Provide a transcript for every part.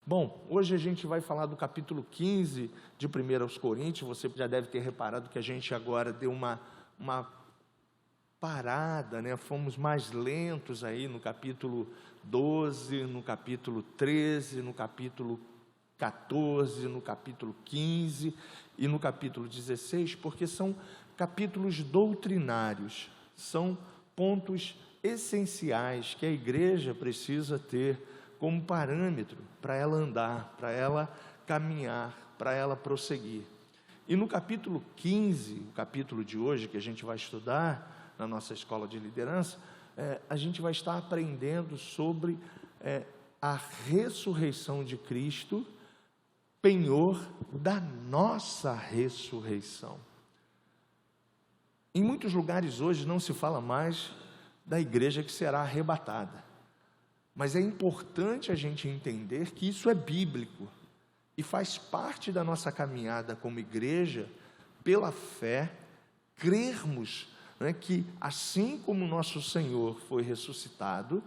Bom, hoje a gente vai falar do capítulo 15 de 1 aos Coríntios. Você já deve ter reparado que a gente agora deu uma parada, né? Fomos mais lentos aí no capítulo 12, no capítulo 13, no capítulo 14, no capítulo 15 e no capítulo 16, porque são capítulos doutrinários, são pontos essenciais que a igreja precisa ter como parâmetro para ela andar, para ela caminhar, para ela prosseguir. E no capítulo 15, o capítulo de hoje, que a gente vai estudar na nossa escola de liderança, a gente vai estar aprendendo sobre a ressurreição de Cristo, penhor da nossa ressurreição. Em muitos lugares hoje não se fala mais da igreja que será arrebatada. Mas é importante a gente entender que isso é bíblico e faz parte da nossa caminhada como igreja, pela fé, crermos, né, que assim como nosso Senhor foi ressuscitado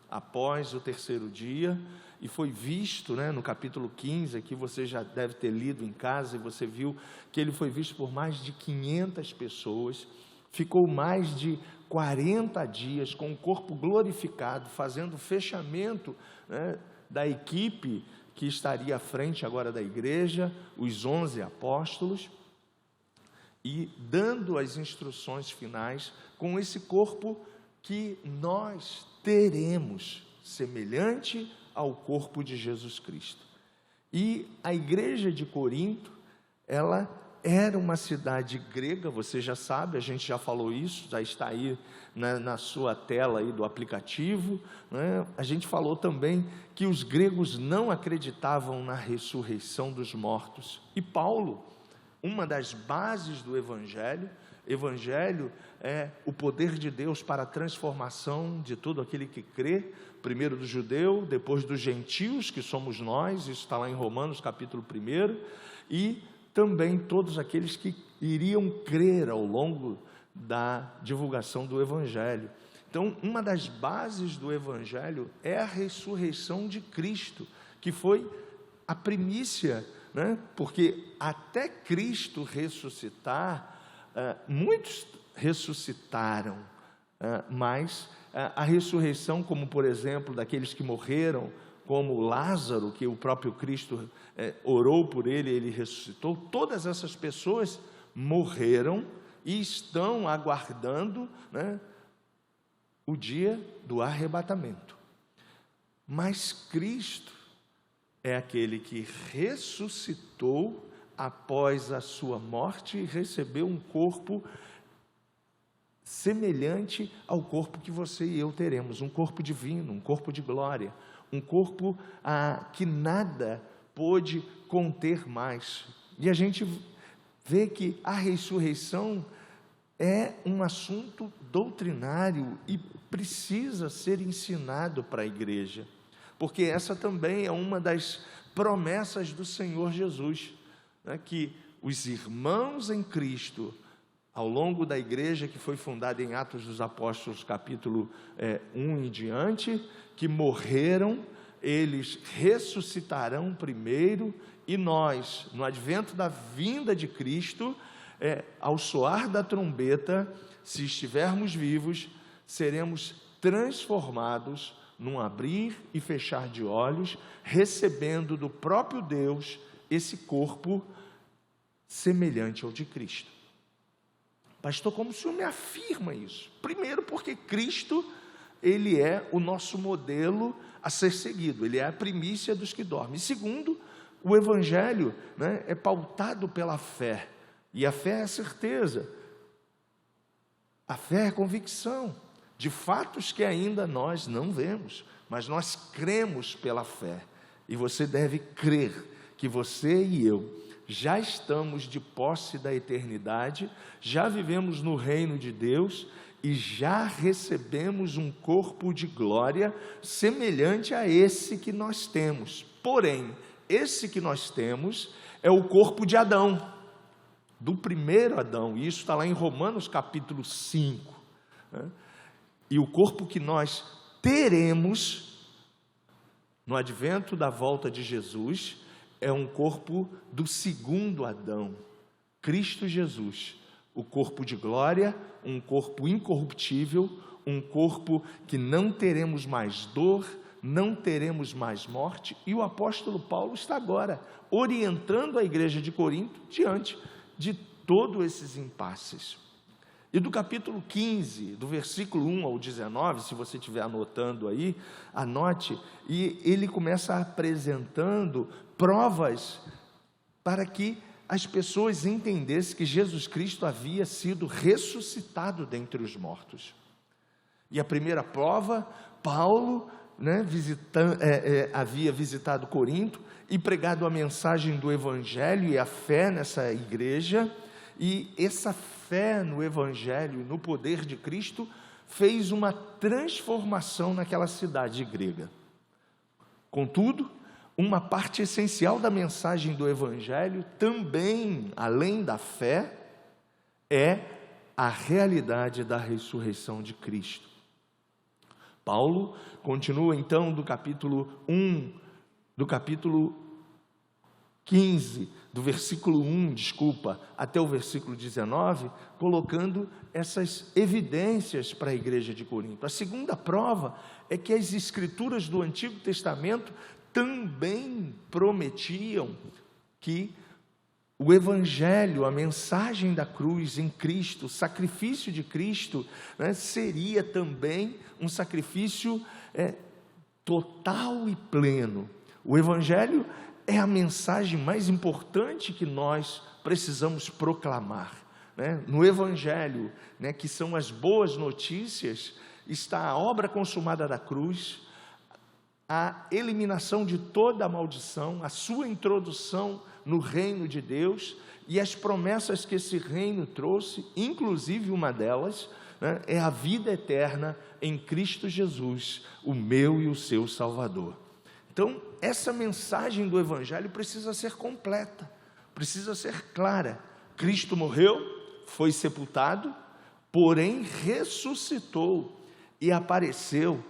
após o terceiro dia e foi visto, né, no capítulo 15, aqui você já deve ter lido em casa e você viu que ele foi visto por mais de 500 pessoas, ficou mais de 40 dias com o corpo glorificado, fazendo o fechamento, né, da equipe que estaria à frente agora da igreja, os 11 apóstolos, e dando as instruções finais com esse corpo que nós teremos, semelhante ao corpo de Jesus Cristo. E a igreja de Corinto, ela era uma cidade grega, você já sabe, a gente já falou isso, já está aí, né, na sua tela aí do aplicativo, né? A gente falou também que os gregos não acreditavam na ressurreição dos mortos. E Paulo, uma das bases do Evangelho é o poder de Deus para a transformação de todo aquele que crê, primeiro do judeu, depois dos gentios, que somos nós, isso está lá em Romanos capítulo 1, e também todos aqueles que iriam crer ao longo da divulgação do Evangelho. Então, uma das bases do Evangelho é a ressurreição de Cristo, que foi a primícia, né? Porque até Cristo ressuscitar, muitos ressuscitaram, mas a ressurreição, como por exemplo, daqueles que morreram, como Lázaro, que o próprio Cristo orou por ele, ele ressuscitou, todas essas pessoas morreram e estão aguardando, né, o dia do arrebatamento. Mas Cristo é aquele que ressuscitou após a sua morte e recebeu um corpo semelhante ao corpo que você e eu teremos, um corpo divino, um corpo de glória, um corpo que nada pôde conter mais. E a gente vê que a ressurreição é um assunto doutrinário e precisa ser ensinado para a igreja, porque essa também é uma das promessas do Senhor Jesus, né, que os irmãos em Cristo, ao longo da igreja que foi fundada em Atos dos Apóstolos, capítulo 1 em diante, que morreram, eles ressuscitarão primeiro, e nós, no advento da vinda de Cristo, ao soar da trombeta, se estivermos vivos, seremos transformados num abrir e fechar de olhos, recebendo do próprio Deus esse corpo semelhante ao de Cristo. Pastor, como o senhor me afirma isso? Primeiro, porque Cristo, ele é o nosso modelo a ser seguido, ele é a primícia dos que dormem. Segundo, o Evangelho, né, é pautado pela fé, e a fé é a certeza, a fé é a convicção de fatos que ainda nós não vemos, mas nós cremos pela fé, e você deve crer que você e eu já estamos de posse da eternidade, já vivemos no reino de Deus e já recebemos um corpo de glória semelhante a esse que nós temos. Porém, esse que nós temos é o corpo de Adão, do primeiro Adão, e isso está lá em Romanos capítulo 5, né? E o corpo que nós teremos no advento da volta de Jesus, é um corpo do segundo Adão, Cristo Jesus, o corpo de glória, um corpo incorruptível, um corpo que não teremos mais dor, não teremos mais morte, e o apóstolo Paulo está agora orientando a igreja de Corinto diante de todos esses impasses. E do capítulo 15, do versículo 1 ao 19, se você estiver anotando aí, anote, e ele começa apresentando provas para que as pessoas entendessem que Jesus Cristo havia sido ressuscitado dentre os mortos. E a primeira prova, Paulo, havia visitado Corinto e pregado a mensagem do Evangelho e a fé nessa igreja, e essa fé no Evangelho, no poder de Cristo, fez uma transformação naquela cidade grega. Contudo, uma parte essencial da mensagem do Evangelho, também, além da fé, é a realidade da ressurreição de Cristo. Paulo continua então do capítulo 15, do versículo 1, até o versículo 19, colocando essas evidências para a igreja de Corinto. A segunda prova é que as escrituras do Antigo Testamento também prometiam que o Evangelho, a mensagem da cruz em Cristo, o sacrifício de Cristo, seria também um sacrifício total e pleno. O Evangelho é a mensagem mais importante que nós precisamos proclamar. No Evangelho, que são as boas notícias, está a obra consumada da cruz, a eliminação de toda a maldição, a sua introdução no reino de Deus e as promessas que esse reino trouxe, inclusive uma delas, é a vida eterna em Cristo Jesus, o meu e o seu Salvador. Então, essa mensagem do Evangelho precisa ser completa, precisa ser clara. Cristo morreu, foi sepultado, porém ressuscitou e apareceu,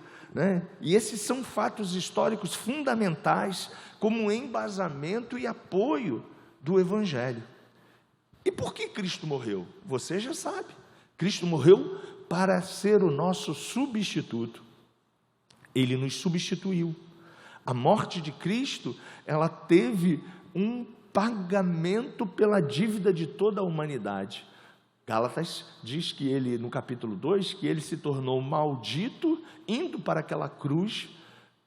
e esses são fatos históricos fundamentais como embasamento e apoio do Evangelho. E por que Cristo morreu? Você já sabe. Cristo morreu para ser o nosso substituto. Ele nos substituiu. A morte de Cristo, ela teve um pagamento pela dívida de toda a humanidade. Gálatas diz que ele, no capítulo 2, que ele se tornou maldito, indo para aquela cruz,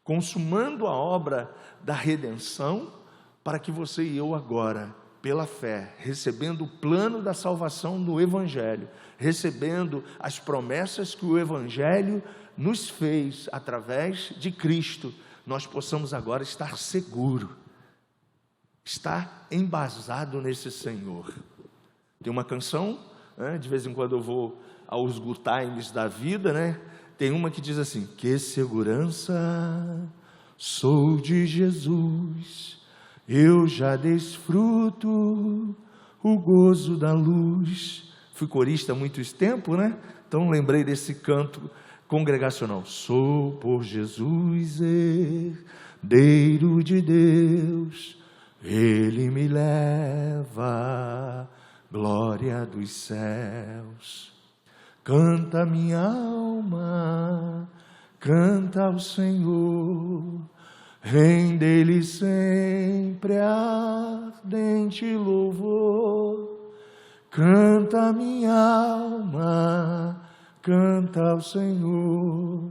consumando a obra da redenção, para que você e eu agora, pela fé, recebendo o plano da salvação no Evangelho, recebendo as promessas que o Evangelho nos fez através de Cristo, nós possamos agora estar seguro, estar embasado nesse Senhor. Tem uma canção, de vez em quando eu vou aos good times da vida, tem uma que diz assim: que segurança sou de Jesus, eu já desfruto o gozo da luz. Fui corista há muito tempo, então lembrei desse canto congregacional. Sou por Jesus herdeiro de Deus, Ele me leva glória dos céus. Canta minha alma, canta ao Senhor, rende-lhe sempre ardente louvor. Canta minha alma, canta ao Senhor,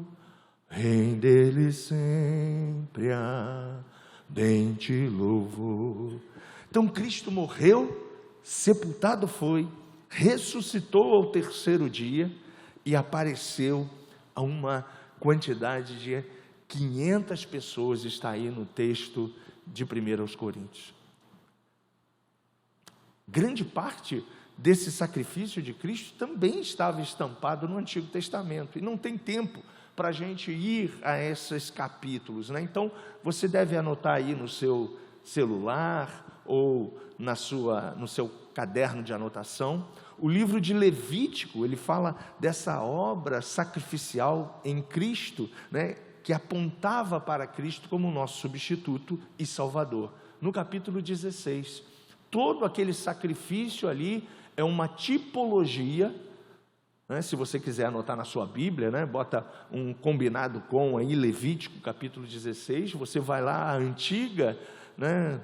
rende-lhe sempre ardente louvor. Então Cristo morreu, sepultado foi, ressuscitou ao terceiro dia e apareceu a uma quantidade de 500 pessoas, está aí no texto de 1 Coríntios. Grande parte desse sacrifício de Cristo também estava estampado no Antigo Testamento, e não tem tempo para a gente ir a esses capítulos, Então, você deve anotar aí no seu celular ou no seu caderno de anotação. O livro de Levítico, ele fala dessa obra sacrificial em Cristo, que apontava para Cristo como nosso substituto e Salvador. No capítulo 16, todo aquele sacrifício ali é uma tipologia, né? Se você quiser anotar na sua Bíblia, né? Bota um combinado com aí Levítico capítulo 16, você vai lá, a antiga, né?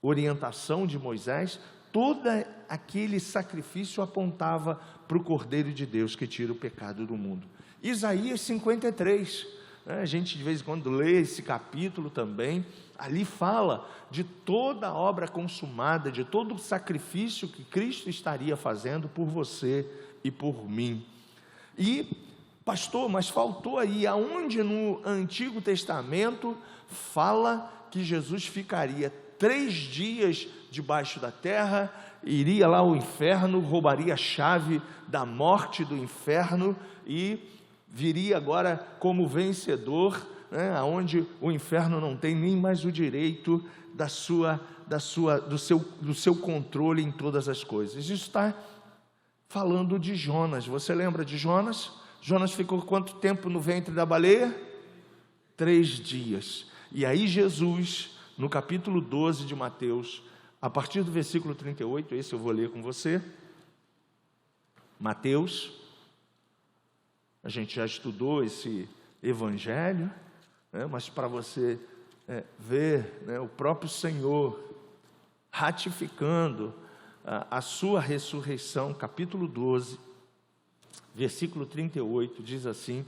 Orientação de Moisés, todo aquele sacrifício apontava para o Cordeiro de Deus que tira o pecado do mundo. Isaías 53, né? A gente de vez em quando lê esse capítulo também, ali fala de toda a obra consumada, de todo o sacrifício que Cristo estaria fazendo por você e por mim. E, pastor, mas faltou aí, aonde no Antigo Testamento fala que Jesus ficaria 3 dias debaixo da terra, iria lá ao inferno, roubaria a chave da morte do inferno e viria agora como vencedor, né, onde o inferno não tem nem mais o direito do seu controle em todas as coisas. Isso está falando de Jonas. Você lembra de Jonas? Jonas ficou quanto tempo no ventre da baleia? 3 dias. E aí Jesus, no capítulo 12 de Mateus, a partir do versículo 38, esse eu vou ler com você. Mateus, a gente já estudou esse evangelho, né, mas para você ver, né, o próprio Senhor ratificando a sua ressurreição, capítulo 12, versículo 38, diz assim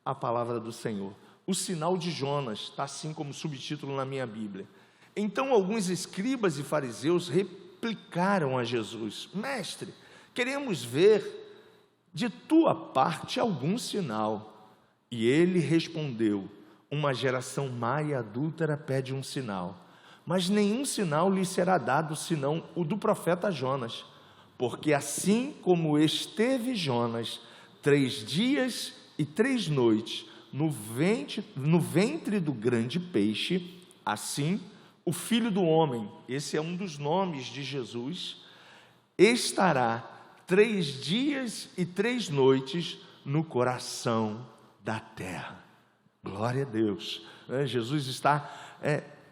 a palavra do Senhor: o sinal de Jonas, está assim como subtítulo na minha Bíblia. Então alguns escribas e fariseus replicaram a Jesus: mestre, queremos ver de tua parte algum sinal. E ele respondeu: uma geração má e adúltera pede um sinal, mas nenhum sinal lhe será dado senão o do profeta Jonas. Porque assim como esteve Jonas 3 dias e 3 noites no ventre do grande peixe, assim o Filho do Homem, esse é um dos nomes de Jesus, estará 3 dias e 3 noites no coração da terra. Glória a Deus. Jesus está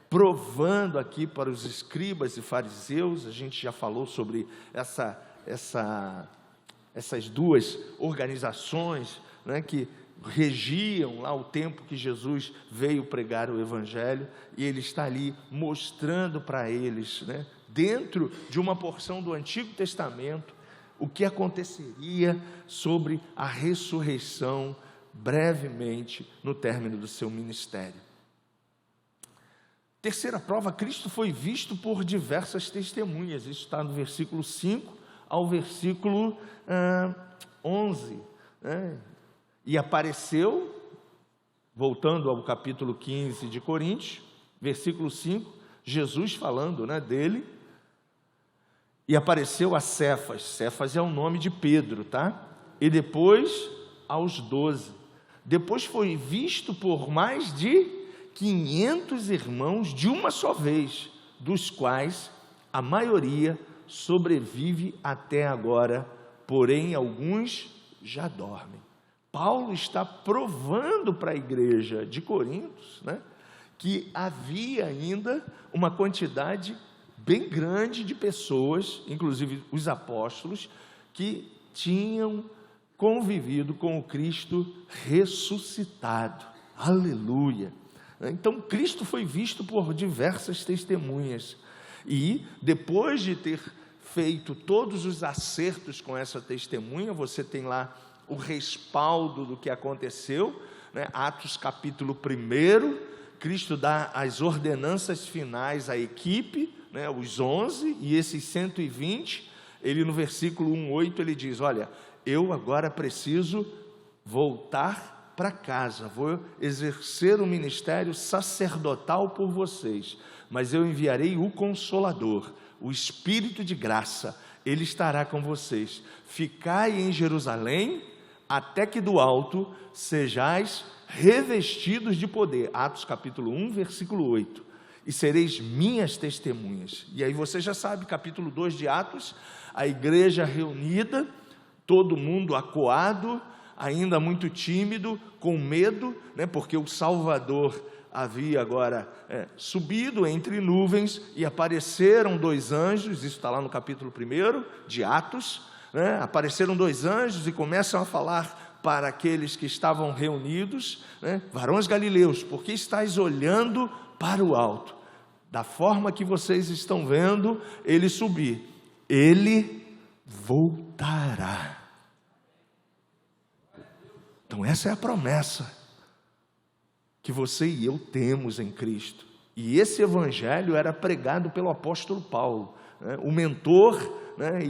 provando aqui para os escribas e fariseus. A gente já falou sobre essas duas organizações, né, que regiam lá o tempo que Jesus veio pregar o Evangelho, e ele está ali mostrando para eles, né, dentro de uma porção do Antigo Testamento, o que aconteceria sobre a ressurreição brevemente no término do seu ministério. Terceira prova: Cristo foi visto por diversas testemunhas. Isso está no versículo 5 ao versículo 11, né? E apareceu, voltando ao capítulo 15 de Coríntios, versículo 5, Jesus falando, né, dele: e apareceu a Cefas. Cefas é o nome de Pedro, tá? E depois aos 12. Depois foi visto por mais de 500 irmãos de uma só vez, dos quais a maioria sobrevive até agora, porém alguns já dormem. Paulo está provando para a igreja de Corinto, né, que havia ainda uma quantidade bem grande de pessoas, inclusive os apóstolos, que tinham convivido com o Cristo ressuscitado. Aleluia! Então Cristo foi visto por diversas testemunhas, e depois de ter feito todos os acertos com essa testemunha, você tem lá o respaldo do que aconteceu, né? Atos capítulo 1, Cristo dá as ordenanças finais à equipe, né? Os 11 e esses 120, ele no versículo 1:8 ele diz: olha, eu agora preciso voltar para casa, vou exercer o ministério sacerdotal por vocês, mas eu enviarei o Consolador, o Espírito de graça, ele estará com vocês. Ficai em Jerusalém, até que do alto sejais revestidos de poder. Atos capítulo 1, versículo 8. E sereis minhas testemunhas. E aí você já sabe, capítulo 2 de Atos, a igreja reunida, todo mundo acuado, ainda muito tímido, com medo, né, porque o Salvador havia agora subido entre nuvens e apareceram 2 anjos, isso está lá no capítulo 1 de Atos, né, apareceram 2 anjos e começam a falar para aqueles que estavam reunidos, né, varões galileus, por que estáis olhando para o alto? Da forma que vocês estão vendo ele subir, ele voltará. Então essa é a promessa que você e eu temos em Cristo. E esse evangelho era pregado pelo apóstolo Paulo, né? O mentor, né?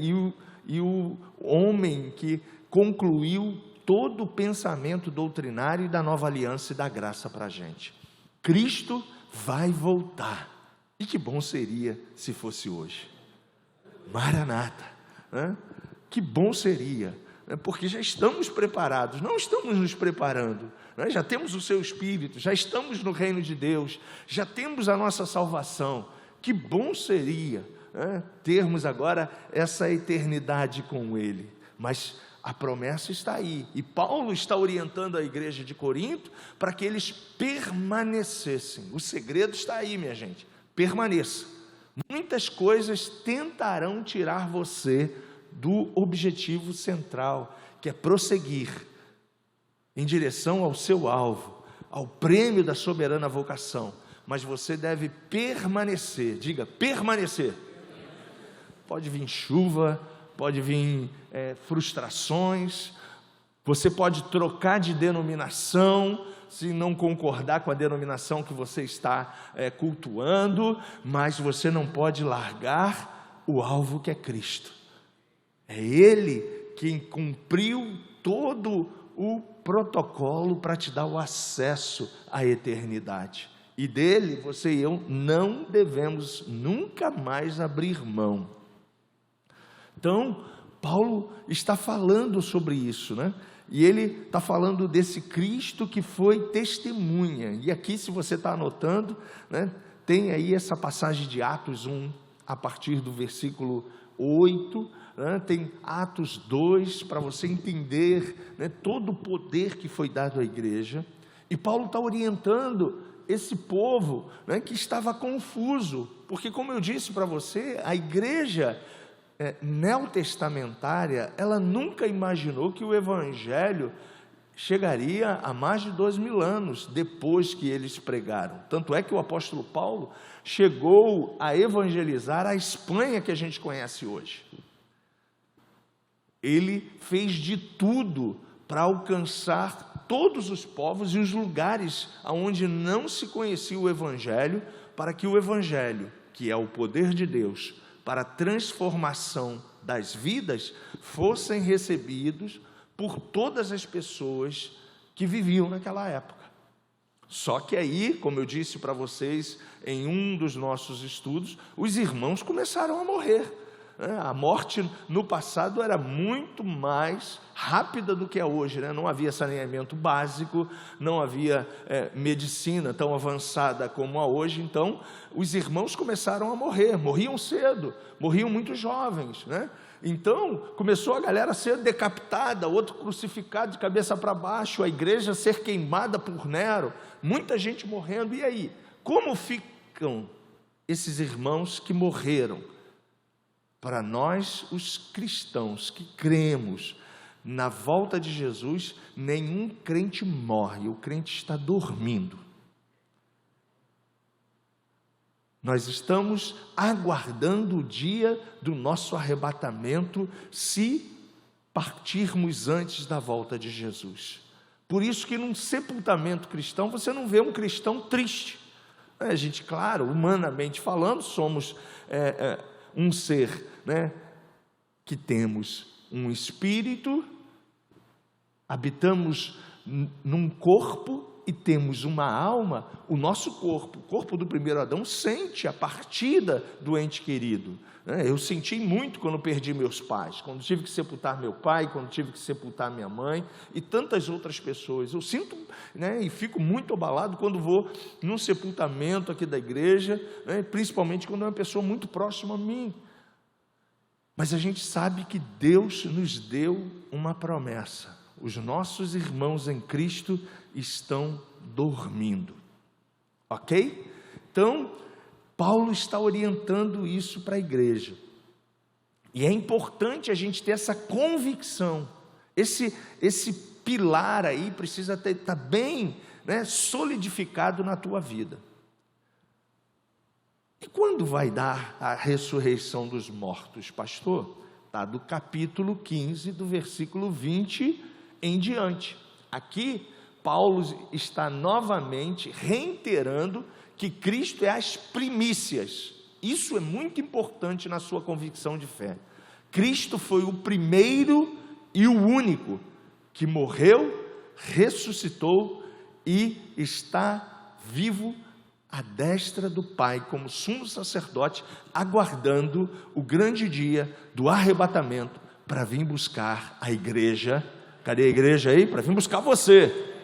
e o homem que concluiu todo o pensamento doutrinário da nova aliança e da graça para a gente. Cristo vai voltar. E que bom seria se fosse hoje. Maranata, né? Que bom seria, né? Porque já estamos preparados, não estamos nos preparando, né? Já temos o seu Espírito, já estamos no reino de Deus, já temos a nossa salvação. Que bom seria, né, termos agora essa eternidade com Ele. Mas a promessa está aí, e Paulo está orientando a igreja de Corinto para que eles permanecessem. O segredo está aí, minha gente, permaneça. Muitas coisas tentarão tirar você do objetivo central, que é prosseguir em direção ao seu alvo, ao prêmio da soberana vocação, mas você deve permanecer. Diga, permanecer. Pode vir chuva, pode vir frustrações, você pode trocar de denominação, se não concordar com a denominação que você está cultuando, mas você não pode largar o alvo que é Cristo. É Ele quem cumpriu todo o protocolo para te dar o acesso à eternidade. E dele, você e eu não devemos nunca mais abrir mão. Então, Paulo está falando sobre isso, né? E ele está falando desse Cristo que foi testemunha. E aqui, se você está anotando, né, tem aí essa passagem de Atos 1, a partir do versículo 8, né, tem Atos 2, para você entender, né, todo o poder que foi dado à igreja. E Paulo está orientando esse povo, né, que estava confuso, porque, como eu disse para você, a igreja neotestamentária, ela nunca imaginou que o evangelho chegaria a mais de 2000 anos depois que eles pregaram. Tanto é que o apóstolo Paulo chegou a evangelizar a Espanha que a gente conhece hoje. Ele fez de tudo para alcançar todos os povos e os lugares onde não se conhecia o evangelho, para que o evangelho, que é o poder de Deus para a transformação das vidas, fossem recebidos por todas as pessoas que viviam naquela época. Só que aí, como eu disse para vocês em um dos nossos estudos, os irmãos começaram a morrer. A morte no passado era muito mais rápida do que é hoje, né? Não havia saneamento básico, não havia medicina tão avançada como a hoje. Então os irmãos começaram a morrer, morriam cedo, morriam muito jovens, né? Então começou a galera a ser decapitada, outro crucificado de cabeça para baixo, a igreja ser queimada por Nero, muita gente morrendo. E aí, como ficam esses irmãos que morreram? Para nós, os cristãos que cremos na volta de Jesus, nenhum crente morre, o crente está dormindo. Nós estamos aguardando o dia do nosso arrebatamento, se partirmos antes da volta de Jesus. Por isso que num sepultamento cristão, você não vê um cristão triste. A gente, claro, humanamente falando, somos um ser, né, que temos um espírito, habitamos num corpo e temos uma alma. O nosso corpo, o corpo do primeiro Adão, sente a partida do ente querido. Eu senti muito quando perdi meus pais, quando tive que sepultar meu pai, quando tive que sepultar minha mãe e tantas outras pessoas. Eu sinto, né, e fico muito abalado quando vou num sepultamento aqui da igreja, né, principalmente quando é uma pessoa muito próxima a mim. Mas a gente sabe que Deus nos deu uma promessa. os nossos irmãos em Cristo estão dormindo. Ok? Então, Paulo está orientando isso para a igreja. E é importante a gente ter essa convicção. Esse pilar aí precisa estar bem, né, solidificado na tua vida. E quando vai dar a ressurreição dos mortos, pastor? Está do capítulo 15, do versículo 20 em diante. Aqui, Paulo está novamente reiterando que Cristo é as primícias. Isso é muito importante na sua convicção de fé. Cristo foi o primeiro e o único que morreu, ressuscitou e está vivo à destra do Pai, como sumo sacerdote, aguardando o grande dia do arrebatamento para vir buscar a igreja. Cadê a igreja aí? Para vir buscar você.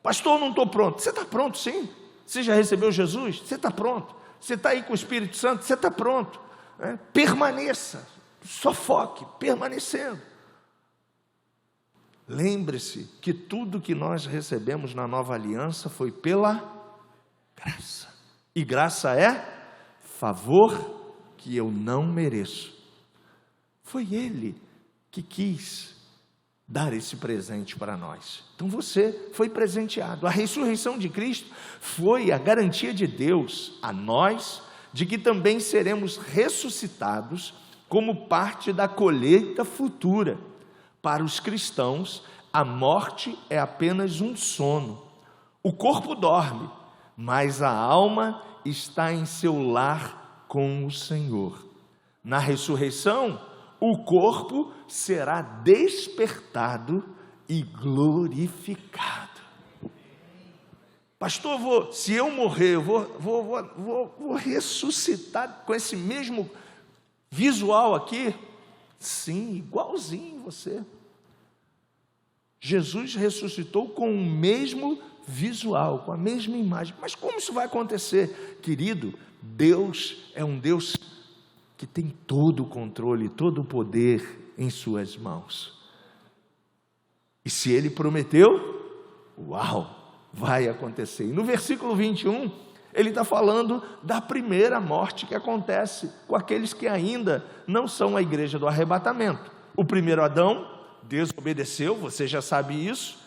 Pastor, não estou pronto. Você está pronto, sim. Você já recebeu Jesus? Você está pronto. Você está aí com o Espírito Santo? Você está pronto. Permaneça, só foque, permanecendo. Lembre-se que tudo que nós recebemos na nova aliança foi pela graça. E graça é favor que eu não mereço. Foi Ele que quis dar esse presente para nós. Então você foi presenteado. A ressurreição de Cristo foi a garantia de Deus a nós de que também seremos ressuscitados como parte da colheita futura. Para os cristãos, a morte é apenas um sono. O corpo dorme, mas a alma está em seu lar com o Senhor. Na ressurreição, o corpo será despertado e glorificado. Pastor, se eu morrer, eu vou ressuscitar com esse mesmo visual aqui? Sim, igualzinho você. Jesus ressuscitou com o mesmo visual, com a mesma imagem. Mas como isso vai acontecer? Querido, Deus é um Deus que tem todo o controle, todo o poder em suas mãos. E se Ele prometeu, uau, vai acontecer. E no versículo 21, ele está falando da primeira morte que acontece com aqueles que ainda não são a igreja do arrebatamento. O primeiro Adão desobedeceu, você já sabe isso,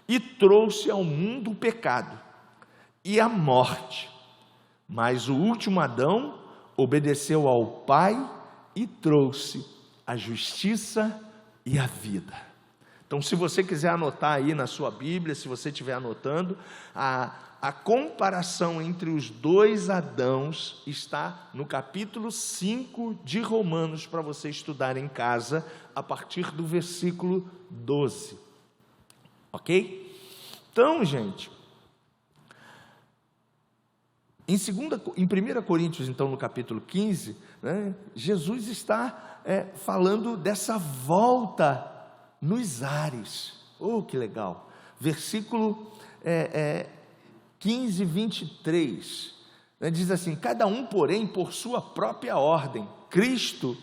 e trouxe ao mundo o pecado e a morte. Mas o último Adão obedeceu ao Pai e trouxe a justiça e a vida. Então, se você quiser anotar aí na sua Bíblia, se você estiver anotando, a comparação entre os dois Adãos está no capítulo 5 de Romanos, para você estudar em casa, a partir do versículo 12. Ok? Então, gente, em 1 Coríntios, então, no capítulo 15, né, Jesus está falando dessa volta nos ares. Oh, que legal! Versículo 15, 23, né, diz assim: cada um, porém, por sua própria ordem. Cristo,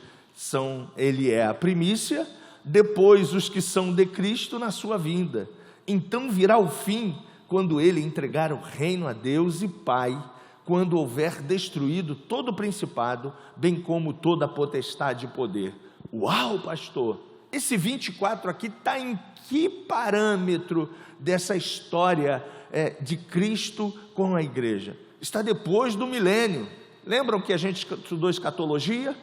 ele é a primícia, depois os que são de Cristo na sua vinda. Então virá o fim, quando ele entregar o reino a Deus e Pai, quando houver destruído todo o principado, bem como toda a potestade e poder. Uau, pastor! Esse 24 aqui está em que parâmetro dessa história de Cristo com a igreja? Está depois do milênio. Lembram que a gente estudou escatologia?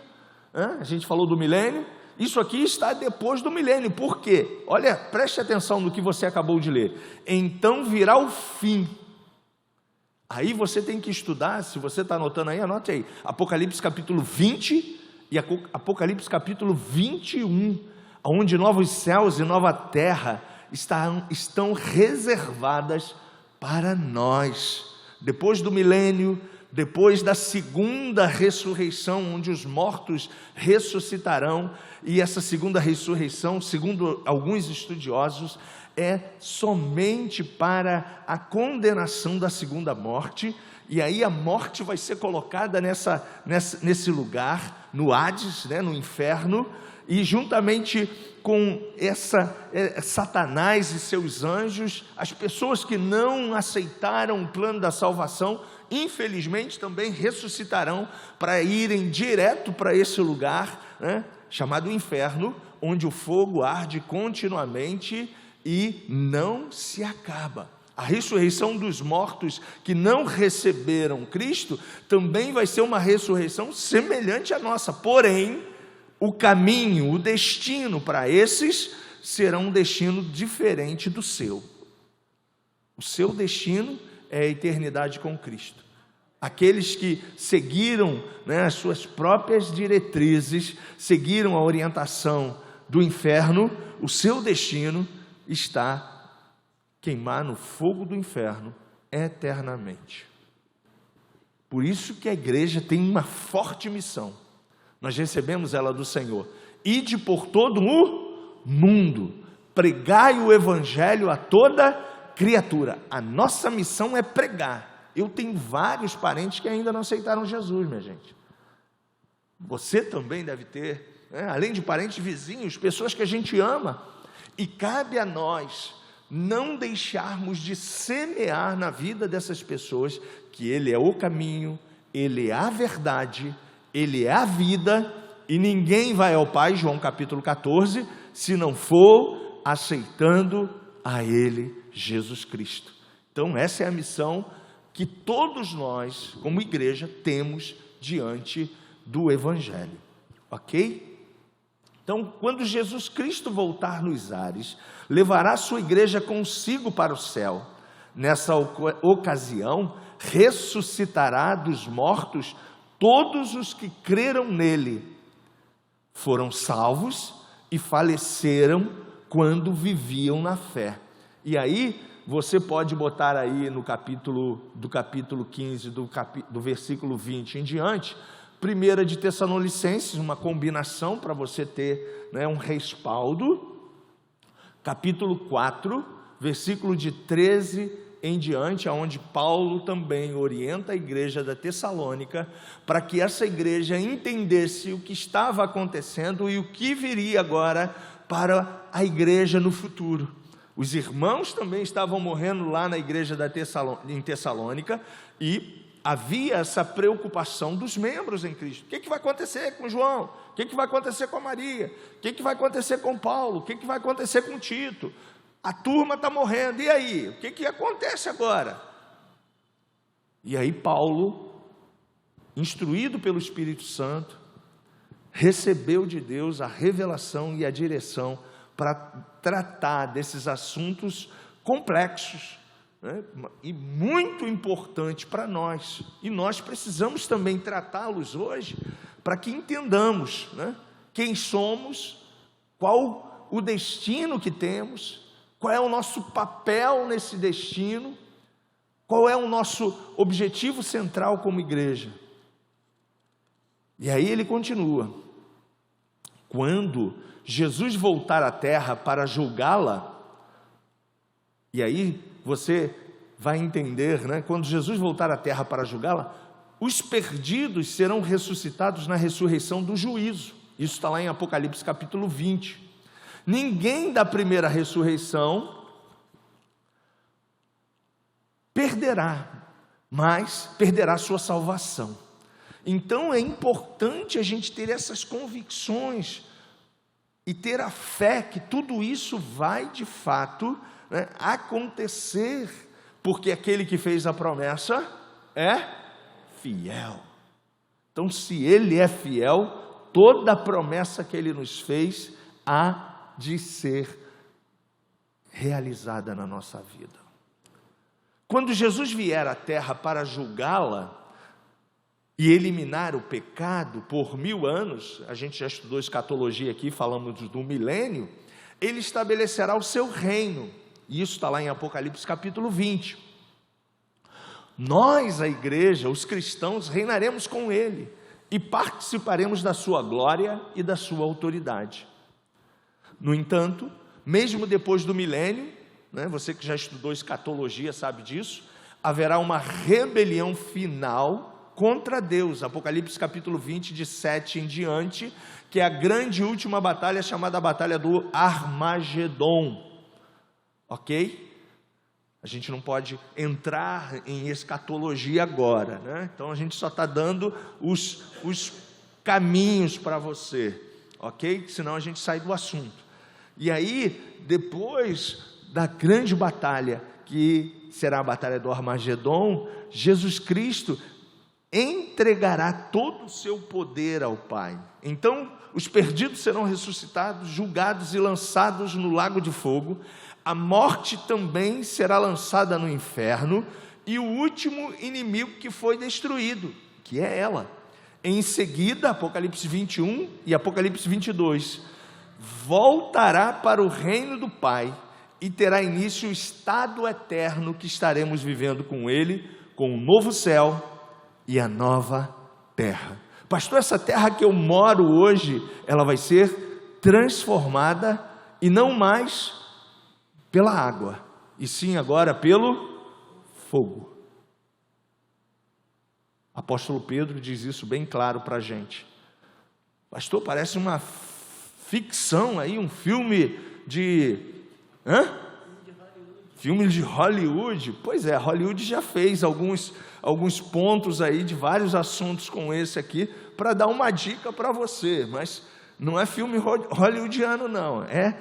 A gente falou do milênio. Isso aqui está depois do milênio. Por quê? Olha, preste atenção no que você acabou de ler. Então virá o fim. Aí você tem que estudar, se você está anotando aí, anote aí. Apocalipse capítulo 20 e Apocalipse capítulo 21, onde novos céus e nova terra estão reservadas para nós. Depois do milênio, depois da segunda ressurreição, onde os mortos ressuscitarão, e essa segunda ressurreição, segundo alguns estudiosos, é somente para a condenação da segunda morte, e aí a morte vai ser colocada nesse lugar, no Hades, né, no inferno, e juntamente com Satanás e seus anjos, as pessoas que não aceitaram o plano da salvação, infelizmente também ressuscitarão para irem direto para esse lugar, né, chamado inferno, onde o fogo arde continuamente e não se acaba. A ressurreição dos mortos que não receberam Cristo também vai ser uma ressurreição semelhante à nossa, porém, o caminho, o destino para esses será um destino diferente do seu. O seu destino é a eternidade com Cristo. Aqueles que seguiram, né, as suas próprias diretrizes, seguiram a orientação do inferno, o seu destino está queimar no fogo do inferno eternamente. Por isso que a igreja tem uma forte missão. Nós recebemos ela do Senhor. Ide por todo o mundo, pregai o evangelho a toda criatura. A nossa missão é pregar. Eu tenho vários parentes que ainda não aceitaram Jesus, minha gente. Você também deve ter, né? Além de parentes vizinhos, pessoas que a gente ama. E cabe a nós não deixarmos de semear na vida dessas pessoas que Ele é o caminho, Ele é a verdade, Ele é a vida, e ninguém vai ao Pai, João capítulo 14, se não for aceitando a Ele, Jesus Cristo. Então essa é a missão que todos nós, como igreja, temos diante do Evangelho, ok? Então, quando Jesus Cristo voltar nos ares, levará a sua igreja consigo para o céu. Nessa ocasião, ressuscitará dos mortos todos os que creram nele. Foram salvos e faleceram quando viviam na fé. E aí, você pode botar aí no capítulo 15, do versículo 20 em diante, 1 de Tessalonicenses, uma combinação para você ter, né, um respaldo, capítulo 4, versículo de 13 em diante, onde Paulo também orienta a igreja da Tessalônica, para que essa igreja entendesse o que estava acontecendo e o que viria agora para a igreja no futuro. Os irmãos também estavam morrendo lá na igreja em Tessalônica, e havia essa preocupação dos membros em Cristo. O que vai acontecer com João? O que vai acontecer com a Maria? O que vai acontecer com Paulo? O que vai acontecer com Tito? A turma está morrendo, e aí? O que acontece agora? E aí Paulo, instruído pelo Espírito Santo, recebeu de Deus a revelação e a direção para tratar desses assuntos complexos, né, e muito importante para nós, e nós precisamos também tratá-los hoje, para que entendamos, né, quem somos, qual o destino que temos, qual é o nosso papel nesse destino, qual é o nosso objetivo central como igreja. E aí ele continua: quando Jesus voltar à terra para julgá-la, e aí você vai entender, né? Quando Jesus voltar à terra para julgá-la, os perdidos serão ressuscitados na ressurreição do juízo. Isso está lá em Apocalipse capítulo 20. Ninguém da primeira ressurreição perderá, mas perderá sua salvação. Então é importante a gente ter essas convicções e ter a fé que tudo isso vai de fato, né, acontecer, porque aquele que fez a promessa é fiel. Então, se ele é fiel, toda a promessa que ele nos fez há de ser realizada na nossa vida. Quando Jesus vier à terra para julgá-la e eliminar o pecado por 1000 anos, a gente já estudou escatologia aqui, falamos do milênio, ele estabelecerá o seu reino. Isso está lá em Apocalipse capítulo 20. Nós, a igreja, os cristãos, reinaremos com ele e participaremos da sua glória e da sua autoridade. No entanto, mesmo depois do milênio, né, você que já estudou escatologia sabe disso, haverá uma rebelião final, contra Deus. Apocalipse capítulo 20, de 7 em diante, que é a grande última batalha, chamada a batalha do Armagedon. Ok? A gente não pode entrar em escatologia agora, né? Então a gente só está dando os caminhos para você, ok? Senão a gente sai do assunto. E aí, depois da grande batalha, que será a batalha do Armagedon, Jesus Cristo entregará todo o seu poder ao Pai. Então, os perdidos serão ressuscitados, julgados e lançados no lago de fogo. A morte também será lançada no inferno, e o último inimigo que foi destruído, que é ela. Em seguida, Apocalipse 21 e Apocalipse 22, voltará para o reino do Pai, e terá início o estado eterno que estaremos vivendo com Ele, com o novo céu e a nova terra. Pastor, essa terra que eu moro hoje, ela vai ser transformada, e não mais pela água, e sim agora pelo fogo. Apóstolo Pedro diz isso bem claro para a gente. Pastor, parece uma ficção aí, um filme de... Filme de Hollywood. Pois é, Hollywood já fez alguns pontos aí de vários assuntos com esse aqui, para dar uma dica para você, mas não é filme hollywoodiano não, é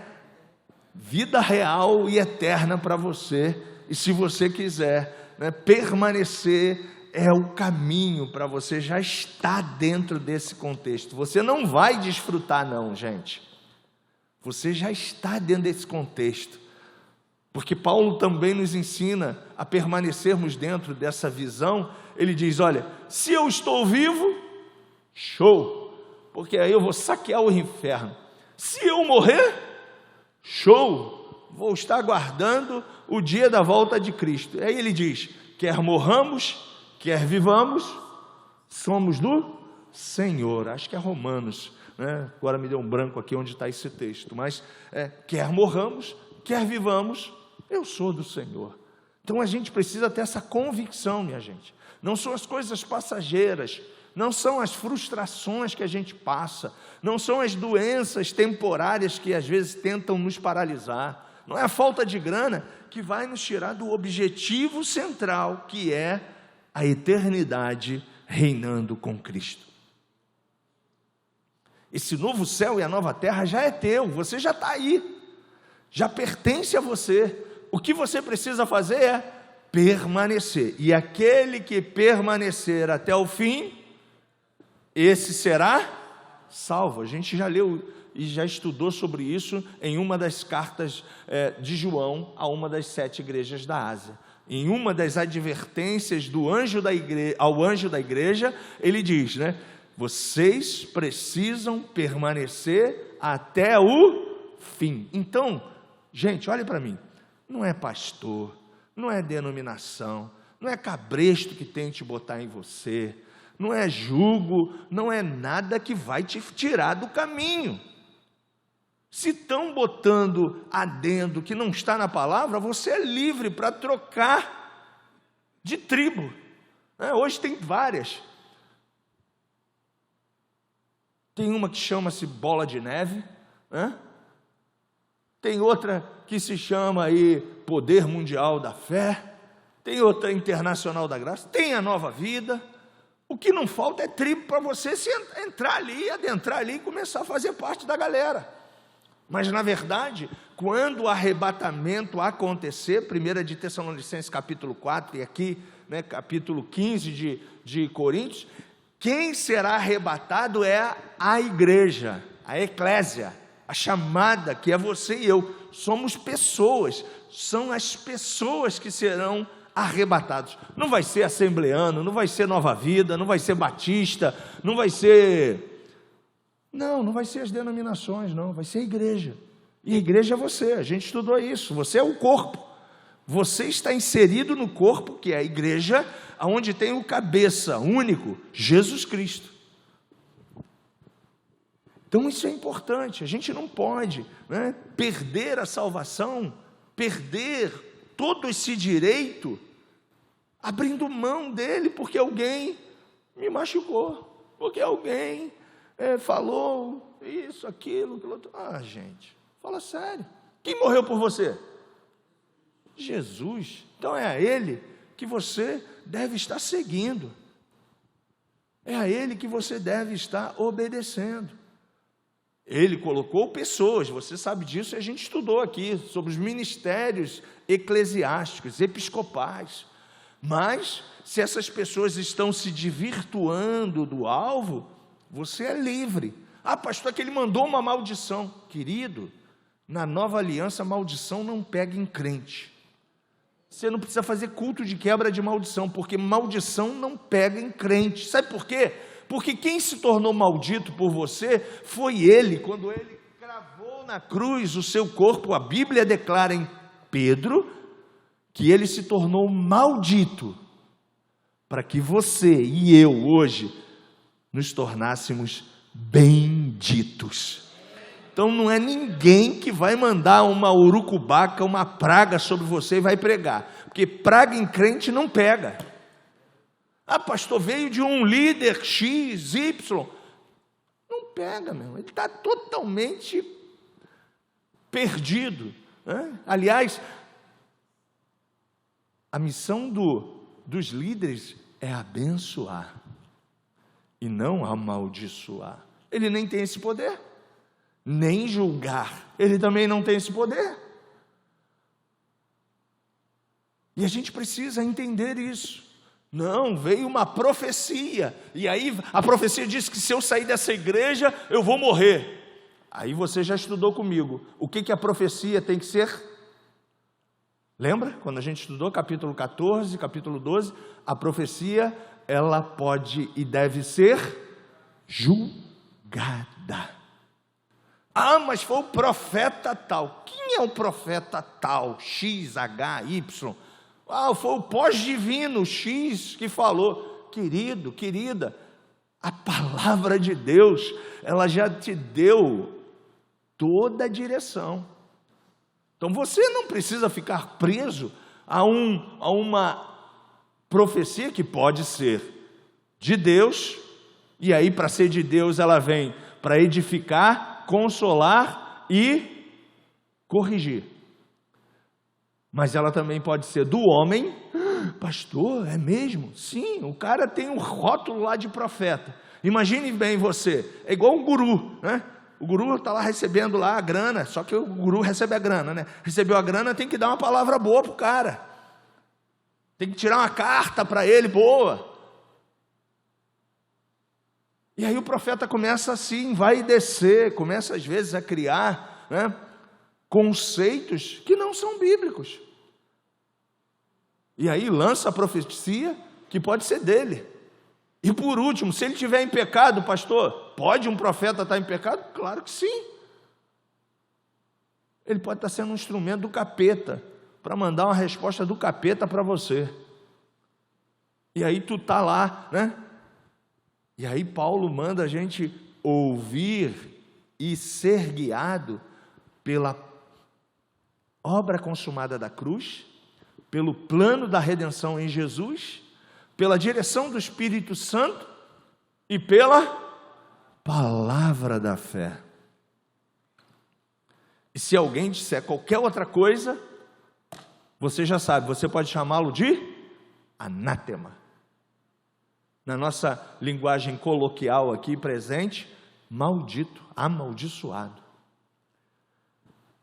vida real e eterna para você. E se você quiser, né, permanecer, é o caminho para você já estar dentro desse contexto. Você não vai desfrutar não, gente, você já está dentro desse contexto, porque Paulo também nos ensina a permanecermos dentro dessa visão. Ele diz, olha, se eu estou vivo, show, porque aí eu vou saquear o inferno. Se eu morrer, show, vou estar aguardando o dia da volta de Cristo. Aí ele diz, quer morramos, quer vivamos, somos do Senhor. Acho que é Romanos, né? Agora me deu um branco aqui onde está esse texto, mas quer morramos, quer vivamos, eu sou do Senhor. Então a gente precisa ter essa convicção, minha gente. Não são as coisas passageiras, não são as frustrações que a gente passa, não são as doenças temporárias que às vezes tentam nos paralisar, não é a falta de grana que vai nos tirar do objetivo central, que é a eternidade reinando com Cristo. Esse novo céu e a nova terra já é teu, você já está aí, já pertence a você. O que você precisa fazer é permanecer, e aquele que permanecer até o fim, esse será salvo. A gente já leu e já estudou sobre isso em uma das cartas de João a uma das 7 igrejas da Ásia. Em uma das advertências do anjo da igreja, ao anjo da igreja, ele diz, né? Vocês precisam permanecer até o fim. Então, gente, olhe para mim. Não é pastor, não é denominação, não é cabresto que tem te botar em você, não é jugo, não é nada que vai te tirar do caminho. Se estão botando adendo que não está na palavra, você é livre para trocar de tribo. Hoje tem várias. Tem uma que chama-se Bola de Neve, tem outra que se chama aí Poder Mundial da Fé, tem outra Internacional da Graça, tem a Nova Vida. O que não falta é tribo para você se entrar ali, adentrar ali e começar a fazer parte da galera. Mas na verdade, quando o arrebatamento acontecer, 1 de Tessalonicenses capítulo 4 e aqui, né, capítulo 15 de Coríntios, quem será arrebatado é a igreja, a eclésia, a chamada, que é você e eu. Somos pessoas, são as pessoas que serão arrebatados. Não vai ser assembleano, não vai ser Nova Vida, não vai ser batista, não vai ser... Não vai ser as denominações, não, vai ser a igreja. E a igreja é você, a gente estudou isso, você é o corpo. Você está inserido no corpo, que é a igreja, onde tem o cabeça único, Jesus Cristo. Então isso é importante, a gente não pode, né, perder a salvação, perder todo esse direito, abrindo mão dele, porque alguém me machucou, porque alguém falou isso, aquilo, aquilo outro. Ah, gente, fala sério. Quem morreu por você? Jesus. Então é a Ele que você deve estar seguindo. É a Ele que você deve estar obedecendo. Ele colocou pessoas, você sabe disso, e a gente estudou aqui, sobre os ministérios eclesiásticos, episcopais. Mas, se essas pessoas estão se desvirtuando do alvo, você é livre. Ah, pastor, que ele mandou uma maldição. Querido, na nova aliança, a maldição não pega em crente. Você não precisa fazer culto de quebra de maldição, porque maldição não pega em crente. Sabe por quê? Porque quem se tornou maldito por você foi ele, quando ele cravou na cruz o seu corpo. A Bíblia declara em Pedro que ele se tornou maldito para que você e eu hoje nos tornássemos benditos. Então não é ninguém que vai mandar uma urucubaca, uma praga sobre você e vai pregar, porque praga em crente não pega. Ah, pastor, veio de um líder X, Y. Não pega, meu. Ele está totalmente perdido, né? Aliás, a missão dos líderes é abençoar e não amaldiçoar. Ele nem tem esse poder, nem julgar. Ele também não tem esse poder. E a gente precisa entender isso. Não, veio uma profecia, e aí a profecia diz que se eu sair dessa igreja, eu vou morrer. Aí você já estudou comigo, o que a profecia tem que ser? Lembra? Quando a gente estudou capítulo 14, capítulo 12, a profecia, ela pode e deve ser julgada. Ah, mas foi o profeta tal. Quem é o profeta tal? X, H, Y. Ah, foi o pós-divino X que falou. Querido, querida, a palavra de Deus, ela já te deu toda a direção. Então você não precisa ficar preso a uma profecia que pode ser de Deus, e aí para ser de Deus ela vem para edificar, consolar e corrigir. Mas ela também pode ser do homem. Pastor, é mesmo? Sim, o cara tem um rótulo lá de profeta. Imagine bem você, é igual um guru, né? O guru está lá recebendo lá a grana, só que o guru recebe a grana, né? Recebeu a grana, tem que dar uma palavra boa para o cara. Tem que tirar uma carta para ele boa. E aí o profeta começa assim, vai descer, começa às vezes a criar, né, conceitos que não são bíblicos. E aí lança a profecia que pode ser dele. E por último, se ele estiver em pecado, pastor, pode um profeta estar em pecado? Claro que sim. Ele pode estar sendo um instrumento do capeta, para mandar uma resposta do capeta para você. E aí tu está lá, né? E aí Paulo manda a gente ouvir e ser guiado pela obra consumada da cruz, pelo plano da redenção em Jesus, pela direção do Espírito Santo e pela palavra da fé. E se alguém disser qualquer outra coisa, você já sabe, você pode chamá-lo de anátema. Na nossa linguagem coloquial aqui presente, maldito, amaldiçoado.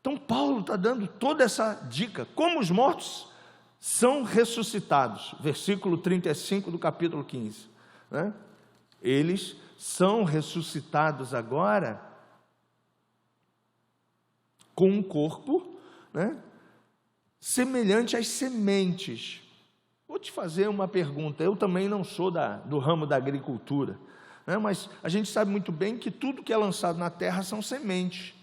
Então Paulo está dando toda essa dica, como os mortos são ressuscitados, versículo 35 do capítulo 15, né? Eles são ressuscitados agora com um corpo, né, semelhante às sementes. Vou te fazer uma pergunta, eu também não sou do ramo da agricultura, né, mas a gente sabe muito bem que tudo que é lançado na terra são sementes.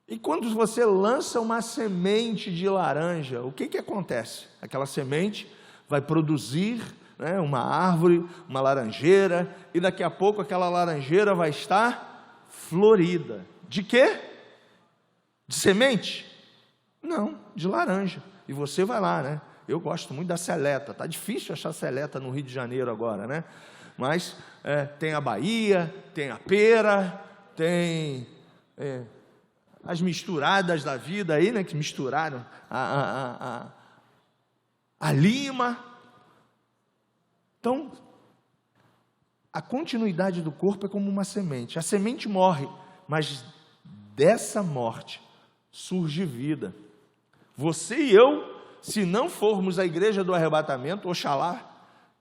E quando você lança uma semente de laranja, o que acontece? Aquela semente vai produzir, né, uma árvore, uma laranjeira, e daqui a pouco aquela laranjeira vai estar florida. De quê? De semente? Não, de laranja. E você vai lá, né? Eu gosto muito da seleta. Está difícil achar seleta no Rio de Janeiro agora, né? Mas tem a Bahia, tem a pera, tem as misturadas da vida aí, né, que misturaram a lima. Então, a continuidade do corpo é como uma semente. A semente morre, mas dessa morte surge vida. Você e eu, se não formos a igreja do arrebatamento, oxalá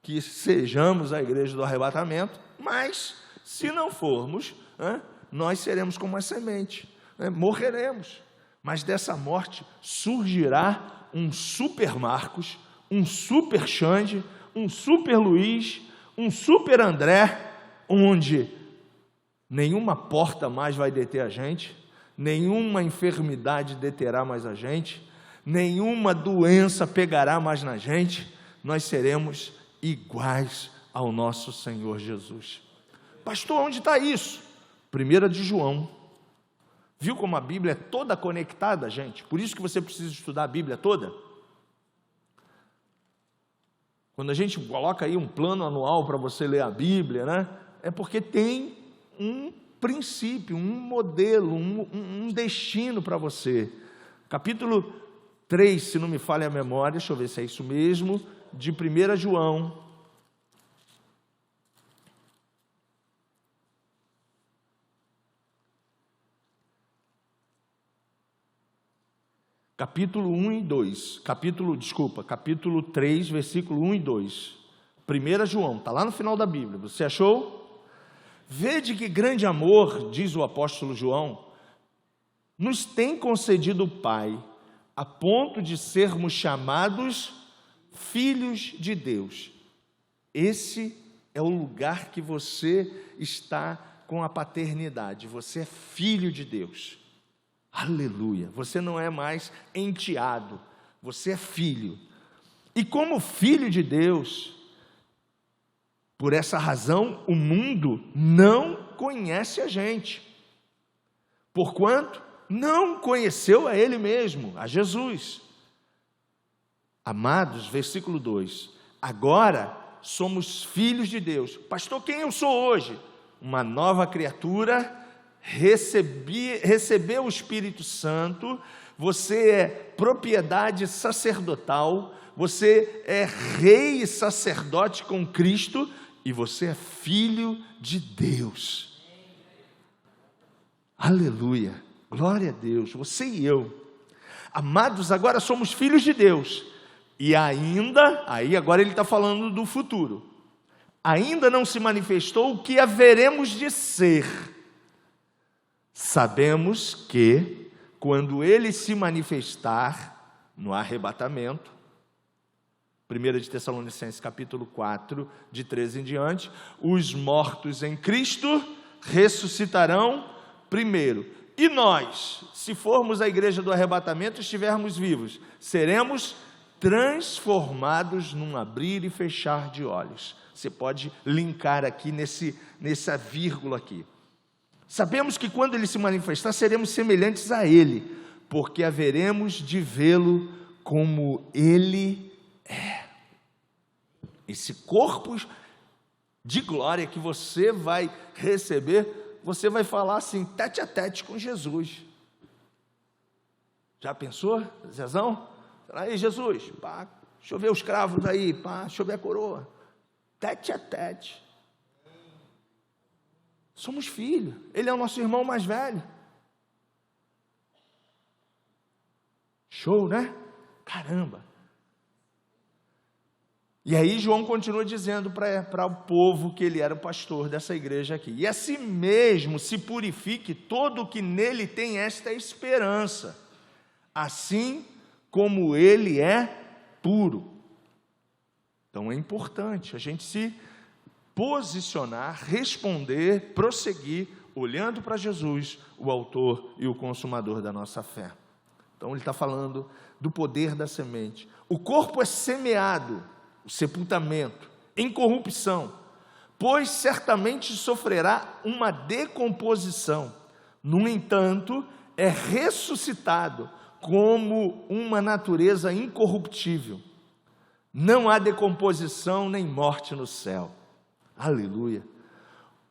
que sejamos a igreja do arrebatamento, mas se não formos, nós seremos como a semente, morreremos. Mas dessa morte surgirá um super Marcos, um super Xande, um super Luiz, um super André, onde nenhuma porta mais vai deter a gente, nenhuma enfermidade deterá mais a gente, nenhuma doença pegará mais na gente, nós seremos iguais ao nosso Senhor Jesus. Pastor, onde está isso? 1 de João. Viu como a Bíblia é toda conectada, gente? Por isso que você precisa estudar a Bíblia toda. Quando a gente coloca aí um plano anual para você ler a Bíblia, né? É porque tem um princípio, um modelo, um destino para você. Capítulo 3, se não me falha a memória, deixa eu ver se é isso mesmo, de 1 João. Capítulo 1 e 2, capítulo 3, versículo 1 e 2. 1 João, está lá no final da Bíblia, você achou? Vede que grande amor, diz o apóstolo João, nos tem concedido o Pai, a ponto de sermos chamados filhos de Deus. Esse é o lugar que você está com a paternidade, você é filho de Deus. Aleluia, você não é mais enteado, você é filho. E como filho de Deus, por essa razão, o mundo não conhece a gente, porquanto não conheceu a Ele mesmo, a Jesus. Amados, versículo 2, agora somos filhos de Deus. Pastor, quem eu sou hoje? Uma nova criatura, recebeu o Espírito Santo, você é propriedade sacerdotal, você é rei e sacerdote com Cristo, e você é filho de Deus. Aleluia, glória a Deus, você e eu. Amados, agora somos filhos de Deus, e agora ele está falando do futuro, ainda não se manifestou o que haveremos de ser. Sabemos que, quando Ele se manifestar no arrebatamento, 1 de Tessalonicenses capítulo 4, de 13 em diante, os mortos em Cristo ressuscitarão primeiro. E nós, se formos a igreja do arrebatamento, estivermos vivos, seremos transformados num abrir e fechar de olhos. Você pode linkar aqui nessa vírgula aqui. Sabemos que quando Ele se manifestar, seremos semelhantes a Ele, porque haveremos de vê-lo como Ele é. Esse corpo de glória que você vai receber, você vai falar assim, tete a tete com Jesus. Já pensou, Zezão? Aí, Jesus, pá, deixa eu ver os cravos aí, pá, deixa eu ver a coroa. Tete a tete. Somos filhos, Ele é o nosso irmão mais velho. Show, né? Caramba. E aí João continua dizendo para o povo que ele era o pastor dessa igreja aqui. E assim mesmo se purifique todo o que nele tem esta esperança, assim como ele é puro. Então é importante a gente se posicionar, responder, prosseguir, olhando para Jesus, o autor e o consumador da nossa fé. Então ele está falando do poder da semente. O corpo é semeado, o sepultamento, em corrupção, pois certamente sofrerá uma decomposição. No entanto, é ressuscitado como uma natureza incorruptível. Não há decomposição nem morte no céu. Aleluia.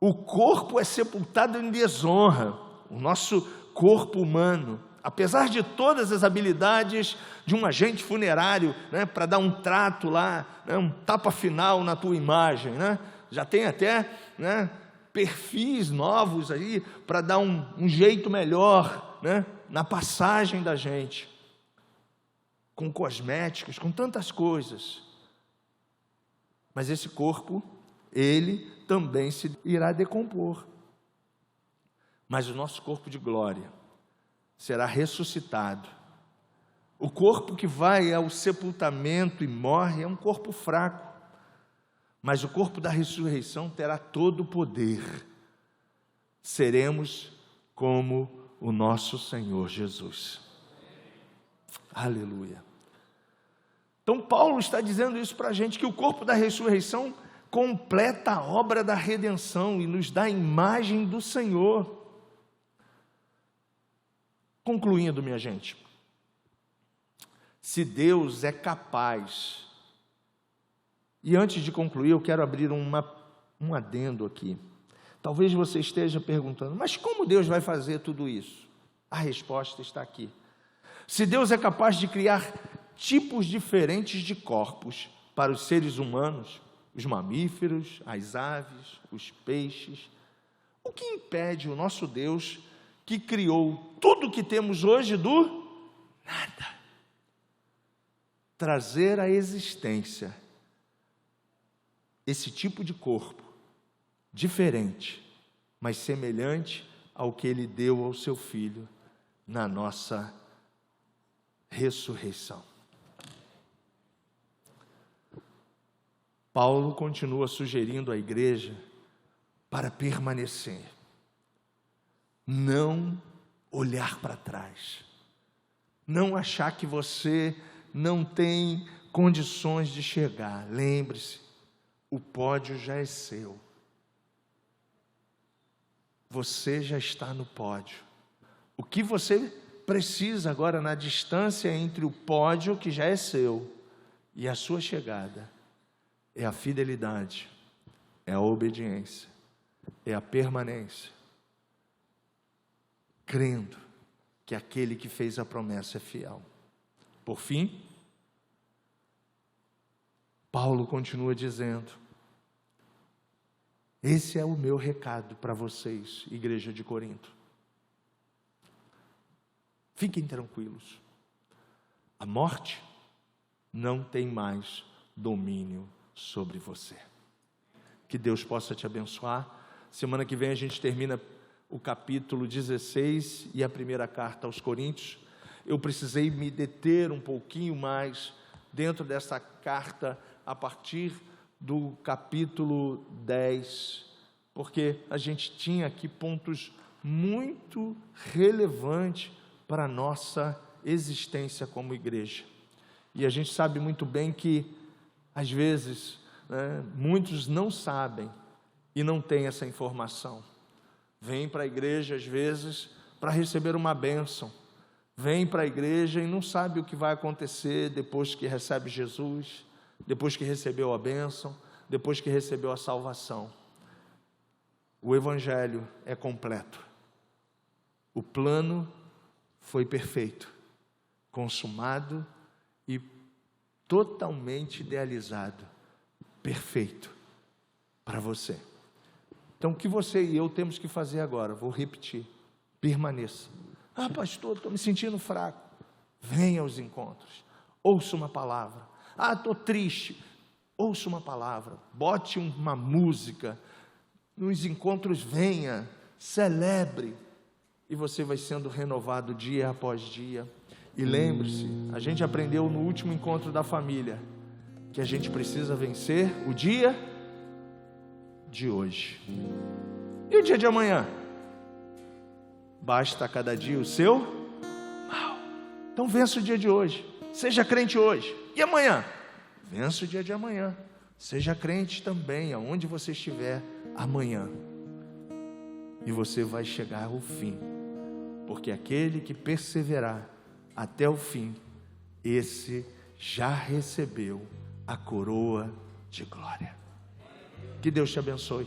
O corpo é sepultado em desonra, o nosso corpo humano, apesar de todas as habilidades de um agente funerário, né, para dar um trato lá, né, um tapa final na tua imagem, né? Já tem até, né, perfis novos aí para dar um jeito melhor, né, na passagem da gente, com cosméticos, com tantas coisas. Mas esse corpo, ele também se irá decompor. Mas o nosso corpo de glória será ressuscitado. O corpo que vai ao sepultamento e morre é um corpo fraco, mas o corpo da ressurreição terá todo o poder. Seremos como o nosso Senhor Jesus. Aleluia. Então Paulo está dizendo isso para a gente, que o corpo da ressurreição completa a obra da redenção e nos dá a imagem do Senhor. Concluindo, minha gente, se Deus é capaz, e antes de concluir eu quero abrir um adendo aqui. Talvez você esteja perguntando, mas como Deus vai fazer tudo isso? A resposta está aqui. Se Deus é capaz de criar tipos diferentes de corpos para os seres humanos, os mamíferos, as aves, os peixes, o que impede o nosso Deus, que criou tudo o que temos hoje do nada, trazer à existência esse tipo de corpo diferente, mas semelhante ao que Ele deu ao seu Filho na nossa ressurreição? Paulo continua sugerindo à igreja para permanecer, não olhar para trás, não achar que você não tem condições de chegar. Lembre-se, o pódio já é seu, você já está no pódio. O que você precisa agora, na distância entre o pódio que já é seu e a sua chegada, é a fidelidade, é a obediência, é a permanência, crendo que aquele que fez a promessa é fiel. Por fim, Paulo continua dizendo: esse é o meu recado para vocês, igreja de Corinto. Fiquem tranquilos, a morte não tem mais domínio sobre você. Que Deus possa te abençoar. Semana que vem a gente termina o capítulo 16 e a primeira carta aos Coríntios. Eu precisei me deter um pouquinho mais dentro dessa carta a partir do capítulo 10, porque a gente tinha aqui pontos muito relevantes para a nossa existência como igreja. E a gente sabe muito bem que, às vezes, muitos não sabem e não têm essa informação. Vêm para a igreja, às vezes, para receber uma bênção. Vêm para a igreja e não sabe o que vai acontecer depois que recebe Jesus, depois que recebeu a bênção, depois que recebeu a salvação. O Evangelho é completo. O plano foi perfeito, consumado e totalmente idealizado, perfeito para você. Então, o que você e eu temos que fazer agora? Vou repetir: permaneça. Ah, pastor, estou me sentindo fraco. Venha aos encontros, ouça uma palavra. Ah, estou triste. Ouça uma palavra, bote uma música. Nos encontros venha, celebre, e você vai sendo renovado dia após dia. E lembre-se, a gente aprendeu no último encontro da família, que a gente precisa vencer o dia de hoje. E o dia de amanhã? Basta cada dia o seu mal. Então vença o dia de hoje, seja crente hoje. E amanhã? Vença o dia de amanhã, seja crente também, aonde você estiver amanhã. E você vai chegar ao fim, porque aquele que perseverar até o fim, esse já recebeu a coroa de glória. Que Deus te abençoe.